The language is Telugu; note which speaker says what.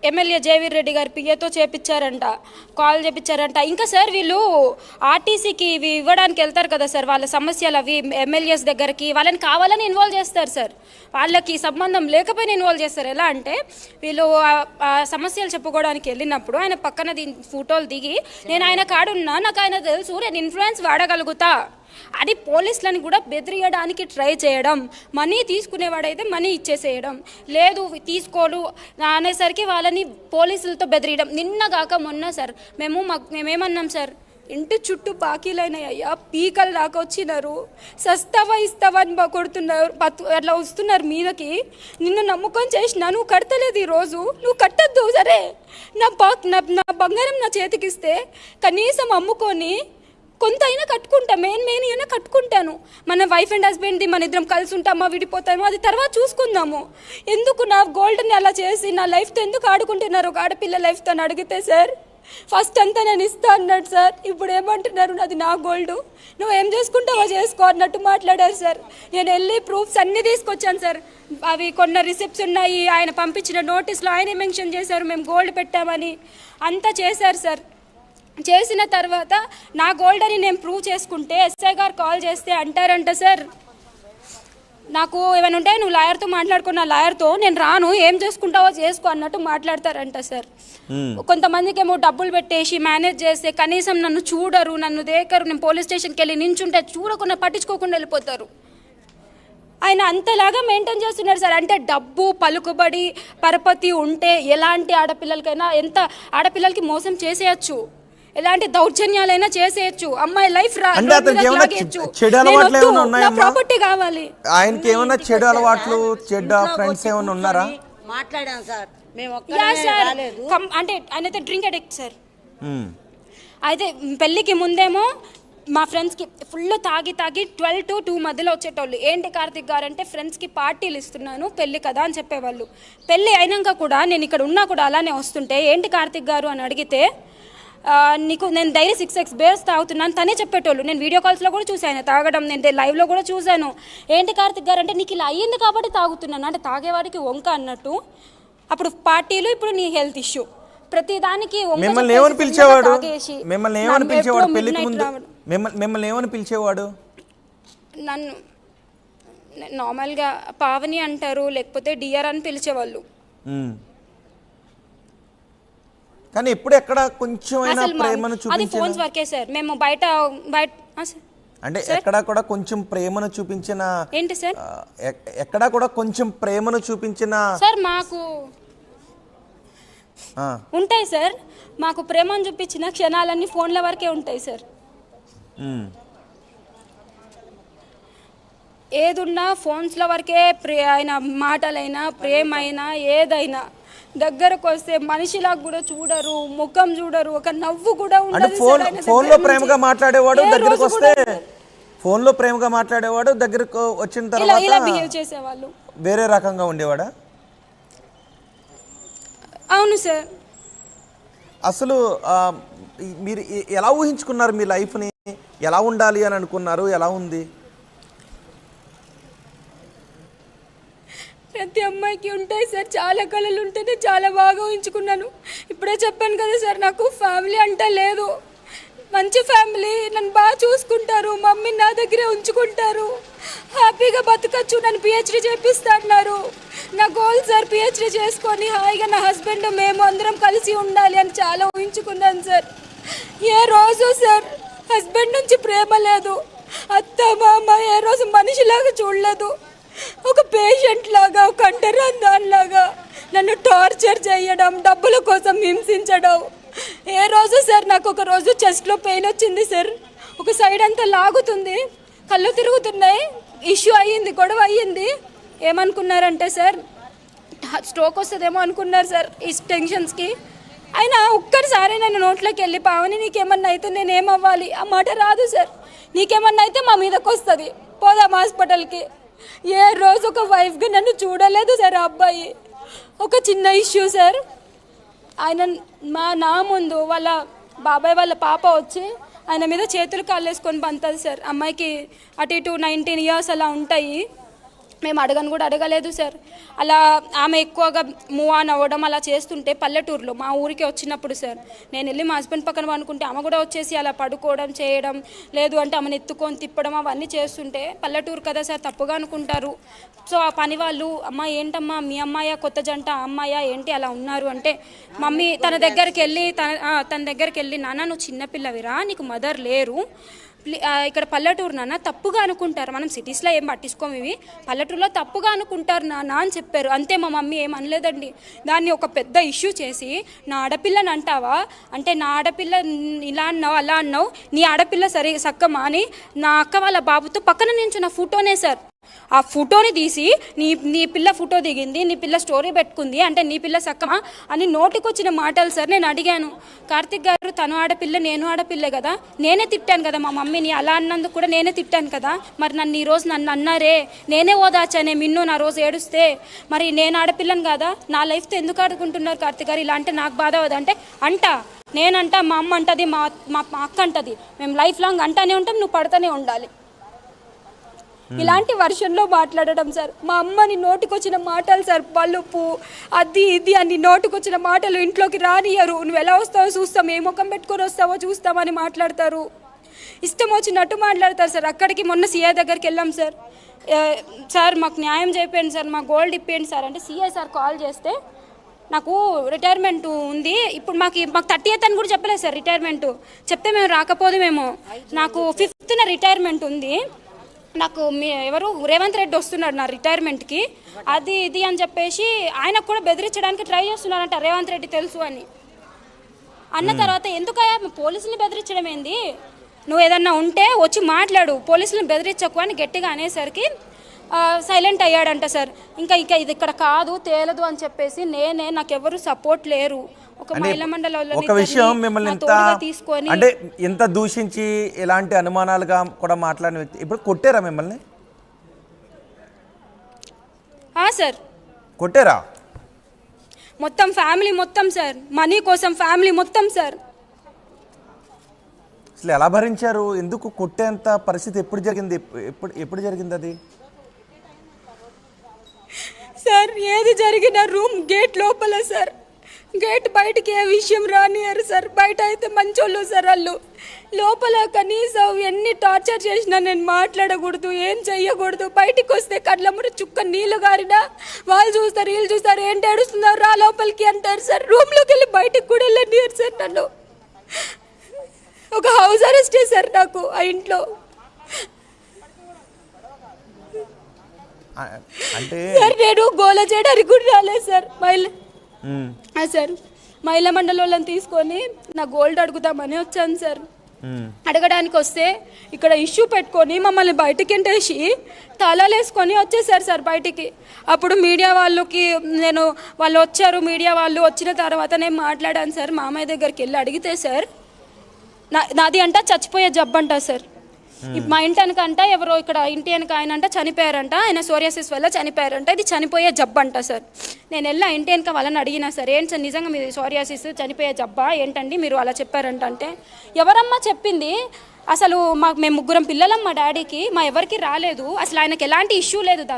Speaker 1: ఎమ్మెల్యే జేవీర్ రెడ్డి గారి పిఏతో చేపించారంట, కాల్ చేపించారంట. ఇంకా సార్ వీళ్ళు ఆర్టీసీకి ఇవి ఇవ్వడానికి వెళ్తారు కదా సార్, వాళ్ళ సమస్యలు అవి ఎమ్మెల్యేస్ దగ్గరికి వాళ్ళని కావాలని ఇన్వాల్వ్ చేస్తారు సార్. వాళ్ళకి సంబంధం లేకపోయినా ఇన్వాల్వ్ చేస్తారు. ఎలా అంటే వీళ్ళు సమస్యలు చెప్పుకోవడానికి వెళ్ళినప్పుడు ఆయన పక్కన ఫోటోలు దిగి నేను ఆయన కాడున్నా, నాకు ఆయన తెలుసు, నేను ఇన్ఫ్లుయెన్స్ వాడగలుగుతా అది పోలీసులను కూడా బెదిరియడానికి ట్రై చేయడం. మనీ తీసుకునేవాడైతే మనీ ఇచ్చేసేయడం, లేదు తీసుకోడు అనేసరికి వాళ్ళని పోలీసులతో బెదిరియడం. నిన్నగాక మొన్న సార్ మేమేమన్నాం సార్, ఇంటి చుట్టూ బాకీలైనాయి అయ్యా, పీకలు దాకా వచ్చినారు, సస్తావా ఇస్తావా అని కొడుతున్నారు, అట్లా వస్తున్నారు మీదకి. నిన్ను నమ్ముకొని చేసినా, నువ్వు కడతలేదు, ఈరోజు నువ్వు కట్టద్దు సరే, నా బంగారం నా చేతికిస్తే కనీసం అమ్ముకొని కొంత అయినా కట్టుకుంటా, మెయిన్ అయినా కట్టుకుంటాను. మన వైఫ్ అండ్ హస్బెండ్ది మన ఇద్దరం కలిసి ఉంటామా విడిపోతామో అది తర్వాత చూసుకుందాము. ఎందుకు నా గోల్డ్ని అలా చేసి నా లైఫ్తో ఎందుకు ఆడుకుంటున్నారు ఒక ఆడపిల్ల లైఫ్తో అని అడిగితే సార్, ఫస్ట్ అంతా నేను ఇస్తా అన్నాడు సార్. ఇప్పుడు ఏమంటున్నారు, అది నా గోల్డ్, నువ్వు ఏం చేసుకుంటావో చేసుకో అన్నట్టు మాట్లాడారు సార్. నేను వెళ్ళి ప్రూఫ్స్ అన్నీ తీసుకొచ్చాను సార్. అవి కొన్న రిసిప్ట్స్ ఉన్నాయి, ఆయన పంపించిన నోటీస్లో ఆయనే మెన్షన్ చేశారు మేము గోల్డ్ పెట్టామని, అంతా చేశారు సార్. చేసిన తర్వాత నా గోల్డ్ అని నేను ప్రూవ్ చేసుకుంటే ఎస్ఐ గారు కాల్ చేస్తే అంటారంట సార్, నాకు ఏమైనా ఉంటే నువ్వు లాయర్తో మాట్లాడుకున్న, లాయర్తో నేను రాను, ఏం చేసుకుంటావో చేసుకో అన్నట్టు మాట్లాడతారంట సార్. కొంతమందికి ఏమో డబ్బులు పెట్టేసి మేనేజ్ చేస్తే కనీసం నన్ను చూడరు, నన్ను దేకరు, నేను పోలీస్ స్టేషన్కి వెళ్ళి నించుంటే చూడకుండా పట్టించుకోకుండా వెళ్ళిపోతారు. ఆయన అంతలాగా మెయింటైన్ చేస్తున్నారు సార్. అంటే డబ్బు, పలుకుబడి, పరపతి ఉంటే ఎలాంటి ఆడపిల్లలకైనా, ఎంత ఆడపిల్లలకి మోసం చేసేయచ్చు, ఎలాంటి దౌర్జన్యాలైనా చేసేయచ్చు, అమ్మాయి లైఫ్ ప్రాపర్టీ కావాలి.
Speaker 2: ఆయనకి ఏమైనా చెడు అలవాట్లు, చెడు ఫ్రెండ్స్ ఏమైనా ఉన్నారా?
Speaker 3: మాట్లాడాం సార్ మేము,
Speaker 1: అంటే ఆయన డ్రింక్ అడిక్ట్ సార్. అయితే పెళ్ళికి ముందేమో మా ఫ్రెండ్స్కి ఫుల్ తాగి 12 to 2 మధ్యలో వచ్చేటోళ్ళు. ఏంటి కార్తిక్ గారు అంటే ఫ్రెండ్స్కి పార్టీలు ఇస్తున్నాను పెళ్ళి కదా అని చెప్పేవాళ్ళు. పెళ్ళి అయినాక కూడా నేను ఇక్కడ ఉన్నా కూడా అలానే వస్తుంటే ఏంటి కార్తిక్ గారు అని అడిగితే, నీకు నేను డైలీ 6x బేర్స్ తాగుతున్నాను తనే చెప్పేటోళ్ళు. నేను వీడియో కాల్స్లో కూడా చూసాను తాగడం, నేను లైవ్లో కూడా చూశాను. ఏంటి కార్తిక్ గారు అంటే నీకు ఇలా అయ్యింది కాబట్టి తాగుతున్నాను, అంటే తాగేవాడికి వంక అన్నట్టు. అప్పుడు పార్టీలు, ఇప్పుడు నీ హెల్త్ ఇష్యూ, ప్రతి దానికి
Speaker 2: మిమ్మల్ని ఏమని పిలిచేవాడు? మిమ్మల్ని ఏమని పిలిచేవాడు పెళ్ళికి ముందు? మిమ్మల్ని ఏమని పిలిచేవాడు?
Speaker 1: నన్ను నార్మల్గా పావని అంటారు, లేకపోతే డియర్ అని పిలిచేవాళ్ళు.
Speaker 2: కానీ ఎప్పుడు ఎక్కడ కొంచెం ప్రేమను చూపించారు?
Speaker 1: అది ఫోన్స్ వరకే సార్. మేము బయట
Speaker 2: అంటే ఎక్కడ కూడా కొంచెం ప్రేమను చూపించిన,
Speaker 1: ఏంటి సార్,
Speaker 2: ఎక్కడ కూడా కొంచెం ప్రేమను చూపించిన
Speaker 1: సార్ మాకు ఉంటాయి సార్. మాకు ప్రేమను చూపించిన క్షణాలన్నీ ఫోన్ల వరకే ఉంటాయి సార్. ఏదున్నా ఫోన్స్ల వరకే. ఆయన మాటలైనా, ప్రేమ అయినా, ఏదైనా దగ్గరకు వస్తే మనిషిలా కూడా చూడరు, ముఖం చూడరు, ఒక నవ్వు కూడా ఉండదు.
Speaker 2: ఫోన్ లో ప్రేమగా మాట్లాడేవాడు, దగ్గరకు వస్తే ఫోన్ లో ప్రేమగా మాట్లాడేవాడు, దగ్గరకు వచ్చిన తర్వాత
Speaker 1: ఇలా బిహేవ్ చేసేవాళ్ళు.
Speaker 2: వేరే రకంగా ఉండేవాడా?
Speaker 1: అవును సార్.
Speaker 2: అసలు మీరు ఎలా ఊహించుకున్నారు మీ లైఫ్ని? ఎలా ఉండాలి అని అనుకున్నారు? ఎలా ఉంది?
Speaker 1: ప్రతి అమ్మాయికి ఉంటాయి సార్, చాలా కళలు ఉంటేనే చాలా బాగా ఊహించుకున్నాను. ఇప్పుడే చెప్పాను కదా సార్, నాకు ఫ్యామిలీ అంటే లేదు. మంచి ఫ్యామిలీ, నన్ను బాగా చూసుకుంటారు, మమ్మీ నా దగ్గరే ఉంచుకుంటారు, హ్యాపీగా బతకచ్చు, నన్ను పిహెచ్డీ చేపిస్తా అన్నారు. నా గోల్ సార్ పిహెచ్డీ చేసుకొని హాయిగా నా హస్బెండ్ మేము అందరం కలిసి ఉండాలి అని చాలా ఊహించుకున్నాను సార్. ఏ రోజు సార్ హస్బెండ్ నుంచి ప్రేమ లేదు, అత్త మామ ఏ రోజు మనిషిలాగా చూడలేదు. ఒక పేషెంట్ లాగా, ఒక అంటరాని దానిలాగా నన్ను టార్చర్ చేయడం, డబ్బుల కోసం హింసించడం. ఏ రోజు సార్ నాకు ఒక రోజు చెస్ట్లో పెయిన్ వచ్చింది సార్, ఒక సైడ్ అంతా లాగుతుంది, కళ్ళు తిరుగుతున్నాయి, ఇష్యూ అయ్యింది, గొడవ అయ్యింది. ఏమనుకున్నారంటే సార్ స్ట్రోక్ వస్తుందేమో అనుకున్నారు సార్ ఈ టెన్షన్స్కి. అయినా ఒక్కసారి నన్ను నోట్లోకి వెళ్ళి, పావని నీకేమన్నా అయితే నేనేమవ్వాలి, ఆ మాట రాదు సార్. నీకేమన్నా అయితే మా మీదకి వస్తుంది, పోదాం హాస్పిటల్కి. ఏ రోజు ఒక వైఫ్గా నన్ను చూడలేదు సార్ ఆ అబ్బాయి. ఒక చిన్న ఇష్యూ సార్, ఆయన నా ముందు వాళ్ళ బాబాయ్ వాళ్ళ పాప వచ్చి ఆయన మీద చేతులు కాళ్ళు వేసుకొని పంతుంది సార్. అమ్మాయికి అటు ఇటు 19 years అలా ఉంటాయి. మేము అడగను కూడా అడగలేదు సార్. అలా ఆమె ఎక్కువగా మూవ్ ఆన్ అవ్వడం అలా చేస్తుంటే పల్లెటూరులో మా ఊరికి వచ్చినప్పుడు సార్ నేను వెళ్ళి మా హస్బెండ్ పక్కన పడుకుంటే ఆమె కూడా వచ్చేసి అలా పడుకోవడం చేయడం, లేదు అంటే ఆమెను ఎత్తుకొని తిప్పడం అవన్నీ చేస్తుంటే పల్లెటూరు కదా సార్ తప్పుగా అనుకుంటారు. సో ఆ పని వాళ్ళు అమ్మ ఏంటమ్మా మీ అమ్మాయ కొత్త జంట అమ్మాయ ఏంటి అలా ఉన్నారు అంటే మమ్మీ తన దగ్గరికి వెళ్ళి నాన్న నువ్వు చిన్నపిల్లవిరా నీకు మదర్ లేరు, ఇక్కడ పల్లెటూరు నాన్న తప్పుగా అనుకుంటారు, మనం సిటీస్లో ఏం పట్టించుకోము, ఇవి పల్లెటూరులో తప్పుగా అనుకుంటారు నాన్న అని చెప్పారు. అంతే, మా మమ్మీ ఏం అనలేదండి. దాన్ని ఒక పెద్ద ఇష్యూ చేసి నా ఆడపిల్లని అంటావా అంటే నా ఆడపిల్ల ఇలా అన్నావు అలా అన్నావు, నీ ఆడపిల్ల సక్కమా అని నా అక్క వాళ్ళ బాబుతో పక్కన నించున్న ఫోటోనే సార్. ఆ ఫోటోని తీసి నీ పిల్ల ఫోటో దిగింది, నీ పిల్ల స్టోరీ పెట్టుకుంది అంటే నీ పిల్ల సక్కమా అని నోటికొచ్చిన మాటలు సార్. నేను అడిగాను, కార్తిక్ గారు తను ఆడపిల్ల నేను ఆడపిల్లే కదా, నేనే తిట్టాను కదా మా మమ్మీని, అలా అన్నందుకు కూడా నేనే తిట్టాను కదా, మరి నన్ను ఈరోజు నన్ను అన్నారే నేనే ఓదాచానే మిన్ను నా రోజు ఏడుస్తే, మరి నేను ఆడపిల్లను కదా నా లైఫ్తో ఎందుకు ఆడుకుంటున్నారు కార్తిక్ గారు, ఇలా అంటే నాకు బాధ అవదంటే నేనంట మా అమ్మ అంటది మా అక్క అంటది, మేము లైఫ్ లాంగ్ అంటానే ఉంటాం, నువ్వు పడుతూనే ఉండాలి. ఇలాంటి వర్షన్లో మాట్లాడడం సార్. మా అమ్మని నోటికొచ్చిన మాటలు సార్, పలుపు అది ఇది అని నోటికొచ్చిన మాటలు, ఇంట్లోకి రానియరు, నువ్వు ఎలా వస్తావో చూస్తాం, ఏ ముఖం పెట్టుకొని వస్తావో చూస్తామని మాట్లాడతారు, ఇష్టం వచ్చినట్టు మాట్లాడతారు సార్. అక్కడికి మొన్న సీఐ దగ్గరికి వెళ్ళాం సార్. సార్ మాకు న్యాయం చేయండి సార్, మా గోల్డ్ ఇప్పేయండి సార్ అంటే సీఐ సార్ కాల్ చేస్తే నాకు రిటైర్మెంట్ ఉంది ఇప్పుడు మాకు 30th అని కూడా చెప్పలేదు సార్. రిటైర్మెంట్ చెప్తే మేము రాకపోదు, మేము నాకు 5th రిటైర్మెంట్ ఉంది, నాకు ఎవరు రేవంత్ రెడ్డి వస్తున్నాడు నా రిటైర్మెంట్కి, అది ఇది అని చెప్పేసి ఆయనకు కూడా బెదిరించడానికి ట్రై చేస్తున్నారంట రేవంత్ రెడ్డి తెలుసు అని అన్న తర్వాత ఎందుకయ్యా పోలీసుని బెదిరించడం ఏంది, నువ్వు ఏదన్నా ఉంటే వచ్చి మాట్లాడు, పోలీసులను బెదిరించకు అని గట్టిగా అనేసరికి సైలెంట్ అయ్యాడంట సార్. ఇంకా ఇది ఇక్కడ కాదు తేలదు అని చెప్పేసి నాకెవరు సపోర్ట్ లేరు, ఒక మహిళా మండలంలో
Speaker 2: ఒక విషయం మిమ్మల్ని
Speaker 1: తీసుకొని
Speaker 2: అంటే ఎంత దూషించి ఎలాంటి అనుమానాలుగా కూడా మాట్లాడిన వ్యక్తి ఇప్పుడు కొట్టారా మిమ్మల్ని?
Speaker 1: సార్
Speaker 2: కొట్టారా?
Speaker 1: మొత్తం ఫ్యామిలీ మొత్తం సార్, మనీ కోసం ఫ్యామిలీ మొత్తం సార్.
Speaker 2: అసలు ఎలా భరించారు? ఎందుకు కొట్టేంత పరిస్థితి ఎప్పుడు జరిగింది? ఎప్పుడు జరిగింది అది
Speaker 1: సార్? ఏది జరిగిన రూమ్ గేట్ లోపల సార్, గేట్ బయటికి ఏ విషయం రానియరు సార్. బయట అయితే మంచోళ్ళు సార్, వాళ్ళు లోపల కనీసం ఎన్ని టార్చర్ చేసినా నేను మాట్లాడకూడదు, ఏం చెయ్యకూడదు. బయటికి వస్తే కళ్ళ ముడి చుక్క నీళ్ళు గారినా వాళ్ళు చూస్తారు వీళ్ళు చూస్తారు, ఏంటి ఏడుస్తున్నారు రా లోపలికి అంటారు సార్. రూమ్లోకి వెళ్ళి బయటికి కూడా వెళ్ళనియరు సార్. నన్ను ఒక హౌస్ అరెస్టే సార్ నాకు ఆ ఇంట్లో.
Speaker 2: అంటే
Speaker 1: సార్ నేను గోల చేయడానికి కూడా రాలేదు సార్. సార్ మహిళా మండలంలో తీసుకొని నా గోల్డ్ అడుగుదామని వచ్చాను సార్. అడగడానికి వస్తే ఇక్కడ ఇష్యూ పెట్టుకొని మమ్మల్ని బయటికి ఎంటేసి తాళాలు వేసుకొని వచ్చేసారు సార్ బయటికి. అప్పుడు మీడియా వాళ్ళు వచ్చారు, మీడియా వాళ్ళు వచ్చిన తర్వాత నేను మాట్లాడాను సార్. మామయ్య దగ్గరికి వెళ్ళి అడిగితే సార్ నాది అంట చచ్చిపోయే జబ్బు అంట సార్. మా ఇంటి వెనకంట ఎవరో ఇక్కడ ఇంటి వెనక ఆయన అంట చనిపోయారంట, ఆయన సోరియాసిస్ వల్ల చనిపోయారంట, ఇది చనిపోయే జబ్బు అంట సార్. నేను వెళ్ళి ఇంటి వెనక వాళ్ళని అడిగినా సార్, ఏంటి సార్ నిజంగా మీరు సోరియాసిస్ చనిపోయే జబ్బా ఏంటండి మీరు అలా చెప్పారంట అంటే, ఎవరమ్మా చెప్పింది, అసలు మేము 3 పిల్లలం మా డాడీకి, మా ఎవరికి రాలేదు, అసలు ఆయనకి ఎలాంటి ఇష్యూ లేదు దాని